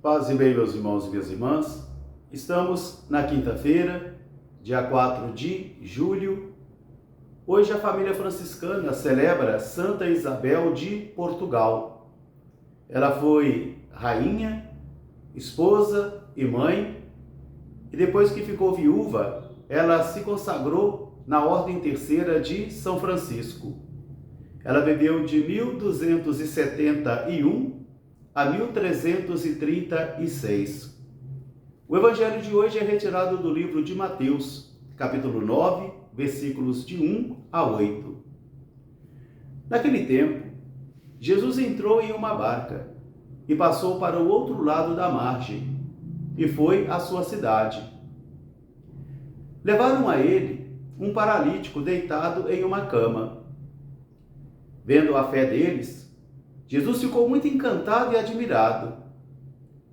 Paz e bem, meus irmãos e minhas irmãs. Estamos na quinta-feira, dia 4 de julho. Hoje a família franciscana celebra Santa Isabel de Portugal. Ela foi rainha, esposa e mãe, e depois que ficou viúva, ela se consagrou na Ordem Terceira de São Francisco. Ela viveu de 1271 a 1336. O evangelho de hoje é retirado do livro de Mateus, capítulo 9, versículos de 1 a 8. Naquele tempo, Jesus entrou em uma barca e passou para o outro lado da margem e foi à sua cidade. Levaram a ele um paralítico deitado em uma cama. Vendo a fé deles, Jesus ficou muito encantado e admirado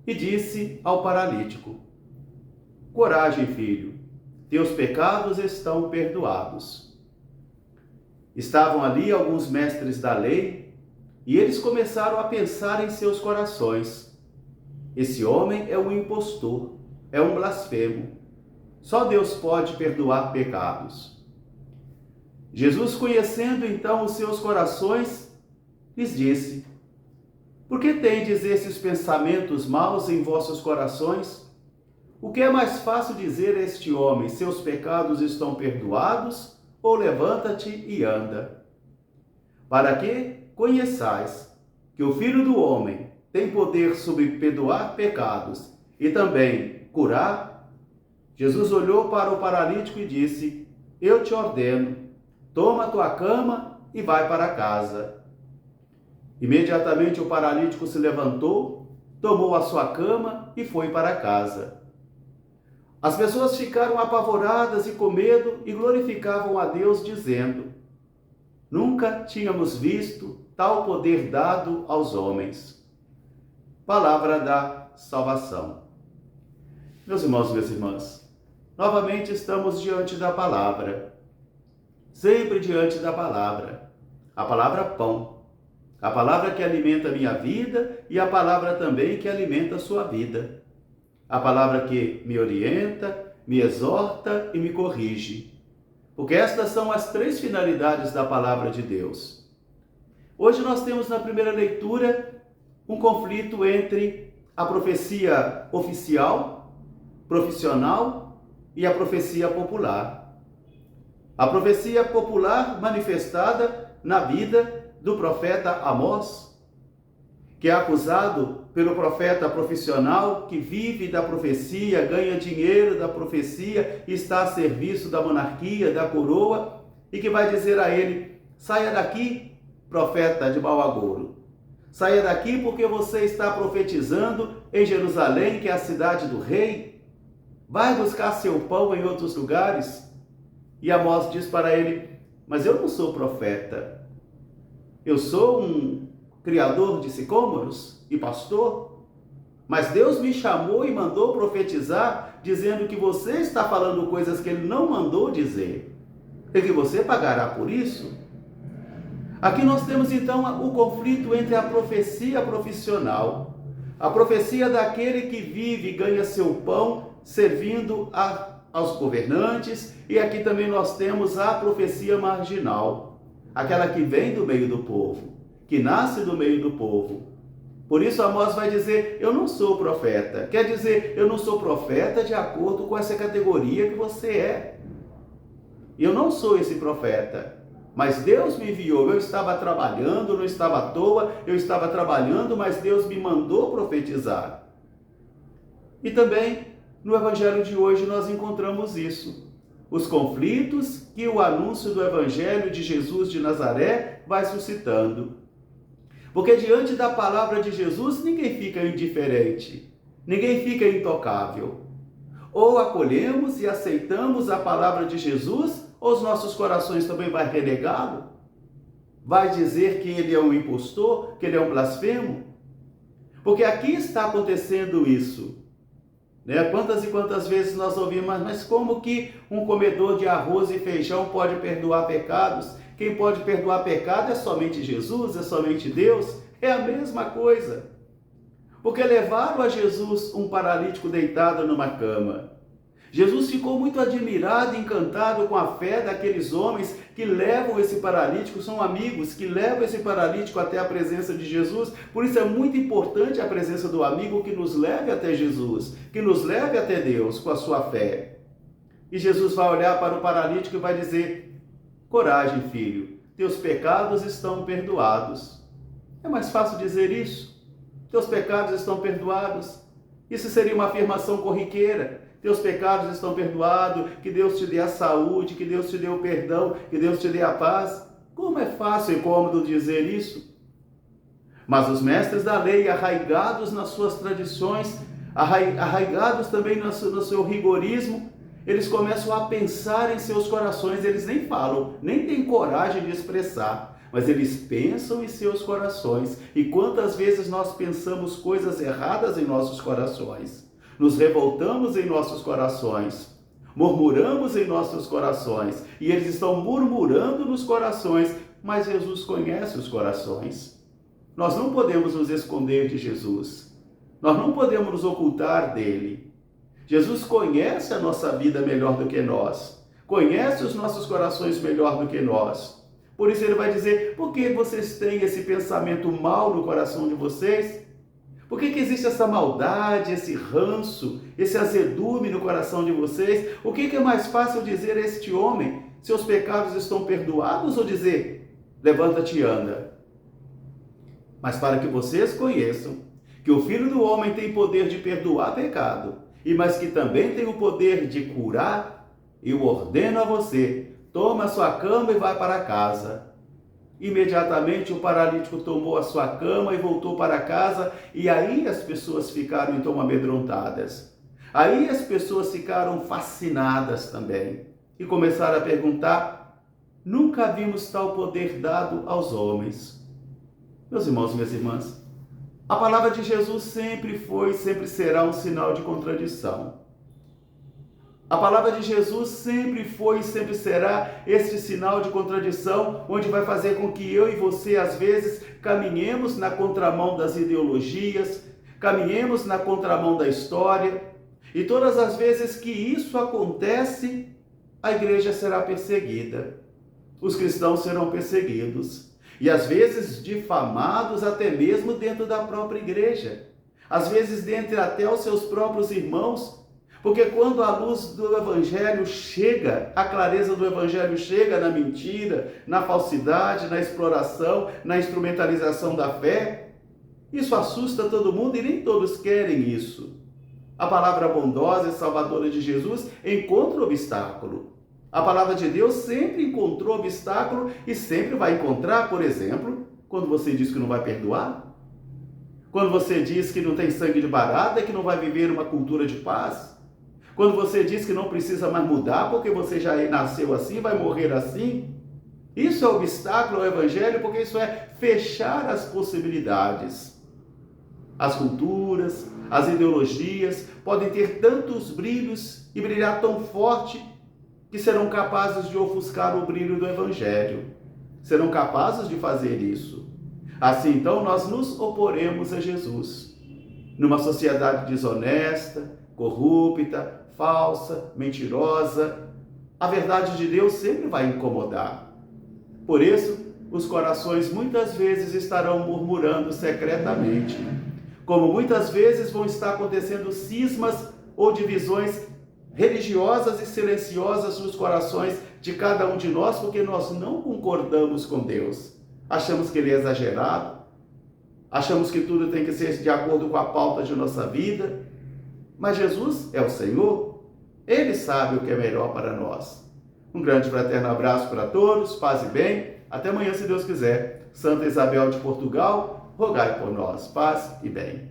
e disse ao paralítico: "Coragem, filho, teus pecados estão perdoados." Estavam ali alguns mestres da lei e eles começaram a pensar em seus corações: esse homem é um impostor, é um blasfemo. Só Deus pode perdoar pecados. Jesus, conhecendo então os seus corações, lhes disse: "Por que tendes esses pensamentos maus em vossos corações? O que é mais fácil dizer a este homem: seus pecados estão perdoados, ou levanta-te e anda? Para que conheçais que o Filho do Homem tem poder sobre perdoar pecados e também curar." Jesus olhou para o paralítico e disse: "Eu te ordeno, toma a tua cama e vai para casa." Imediatamente o paralítico se levantou, tomou a sua cama e foi para casa. As pessoas ficaram apavoradas e com medo e glorificavam a Deus, dizendo: "Nunca tínhamos visto tal poder dado aos homens." Palavra da salvação. Meus irmãos e minhas irmãs, novamente estamos diante da palavra. Sempre diante da palavra. A palavra pão. A palavra que alimenta a minha vida e a palavra também que alimenta a sua vida. A palavra que me orienta, me exorta e me corrige. Porque estas são as três finalidades da palavra de Deus. Hoje nós temos na primeira leitura um conflito entre a profecia oficial, profissional e a profecia popular. A profecia popular manifestada na vida do profeta Amós, que é acusado pelo profeta profissional que vive da profecia, ganha dinheiro da profecia, está a serviço da monarquia, da coroa, e que vai dizer a ele: "Saia daqui, profeta de mau agouro. Saia daqui porque você está profetizando em Jerusalém, que é a cidade do rei. Vai buscar seu pão em outros lugares." E Amós diz para ele: "Mas eu não sou profeta. Eu sou um criador de sicômoros e pastor, mas Deus me chamou e mandou profetizar, dizendo que você está falando coisas que Ele não mandou dizer, e que você pagará por isso." Aqui nós temos então o conflito entre a profecia profissional, a profecia daquele que vive e ganha seu pão servindo aos governantes, e aqui também nós temos a profecia marginal, aquela que vem do meio do povo, que nasce do meio do povo. Por isso Amós vai dizer: "Eu não sou profeta." Quer dizer, eu não sou profeta de acordo com essa categoria que você é. Eu não sou esse profeta, mas Deus me enviou. Eu estava trabalhando, não estava à toa, eu estava trabalhando, mas Deus me mandou profetizar. E também no evangelho de hoje nós encontramos isso. Os conflitos que o anúncio do evangelho de Jesus de Nazaré vai suscitando. Porque diante da palavra de Jesus ninguém fica indiferente, ninguém fica intocável. Ou acolhemos e aceitamos a palavra de Jesus, ou os nossos corações também vai renegá-lo? Vai dizer que ele é um impostor, que ele é um blasfemo? Porque aqui está acontecendo isso. Quantas e quantas vezes nós ouvimos: mas como que um comedor de arroz e feijão pode perdoar pecados? Quem pode perdoar pecado é somente Jesus, é somente Deus. É a mesma coisa. porque levaram a Jesus um paralítico deitado numa cama. Jesus ficou muito admirado e encantado com a fé daqueles homens que levam esse paralítico, são amigos que levam esse paralítico até a presença de Jesus. Por isso é muito importante a presença do amigo que nos leve até Jesus, que nos leve até Deus com a sua fé. E Jesus vai olhar para o paralítico e vai dizer: coragem, filho, teus pecados estão perdoados. É mais fácil dizer isso. Teus pecados estão perdoados. Isso seria uma afirmação corriqueira. Teus pecados estão perdoados, que Deus te dê a saúde, que Deus te dê o perdão, que Deus te dê a paz. Como é fácil e cômodo dizer isso? Mas os mestres da lei, arraigados nas suas tradições, arraigados também no seu rigorismo, eles começam a pensar em seus corações. Eles nem falam, nem têm coragem de expressar, mas eles pensam em seus corações. E quantas vezes nós pensamos coisas erradas em nossos corações? Nos revoltamos em nossos corações, murmuramos em nossos corações, e eles estão murmurando nos corações, mas Jesus conhece os corações. Nós não podemos nos esconder de Jesus, nós não podemos nos ocultar dele. Jesus conhece a nossa vida melhor do que nós, conhece os nossos corações melhor do que nós. Por isso ele vai dizer: por que vocês têm esse pensamento mau no coração de vocês? Por que existe essa maldade, esse ranço, esse azedume no coração de vocês? O que é mais fácil dizer a este homem: seus pecados estão perdoados, ou dizer: levanta-te e anda? Mas para que vocês conheçam que o Filho do Homem tem poder de perdoar pecado, mas que também tem o poder de curar, eu ordeno a você: toma a sua cama e vai para casa. Imediatamente o paralítico tomou a sua cama e voltou para casa, e aí as pessoas ficaram então amedrontadas. Aí as pessoas ficaram fascinadas também e começaram a perguntar: nunca vimos tal poder dado aos homens. Meus irmãos e minhas irmãs, a palavra de Jesus sempre foi e sempre será um sinal de contradição. A palavra de Jesus sempre foi e sempre será este sinal de contradição, onde vai fazer com que eu e você, às vezes, caminhemos na contramão das ideologias, caminhemos na contramão da história, e todas as vezes que isso acontece, a igreja será perseguida, os cristãos serão perseguidos, e às vezes difamados até mesmo dentro da própria igreja, às vezes dentre até os seus próprios irmãos. Porque quando a luz do Evangelho chega, a clareza do Evangelho chega na mentira, na falsidade, na exploração, na instrumentalização da fé, isso assusta todo mundo e nem todos querem isso. A palavra bondosa e salvadora de Jesus encontra obstáculo. A palavra de Deus sempre encontrou obstáculo e sempre vai encontrar, por exemplo, quando você diz que não vai perdoar, quando você diz que não tem sangue de barata, que não vai viver uma cultura de paz, quando você diz que não precisa mais mudar porque você já nasceu assim, vai morrer assim. Isso é obstáculo ao Evangelho, porque isso é fechar as possibilidades. As culturas, as ideologias podem ter tantos brilhos e brilhar tão forte que serão capazes de ofuscar o brilho do Evangelho. Serão capazes de fazer isso. Assim, então, nós nos oporemos a Jesus. Numa sociedade desonesta, corrupta, falsa, mentirosa, a verdade de Deus sempre vai incomodar. Por isso, os corações muitas vezes estarão murmurando secretamente, como muitas vezes vão estar acontecendo cismas ou divisões religiosas e silenciosas nos corações de cada um de nós, porque nós não concordamos com Deus. Achamos que Ele é exagerado, achamos que tudo tem que ser de acordo com a pauta de nossa vida, mas Jesus é o Senhor, Ele sabe o que é melhor para nós. Um grande fraterno abraço para todos, paz e bem, até amanhã se Deus quiser. Santa Isabel de Portugal, rogai por nós, paz e bem.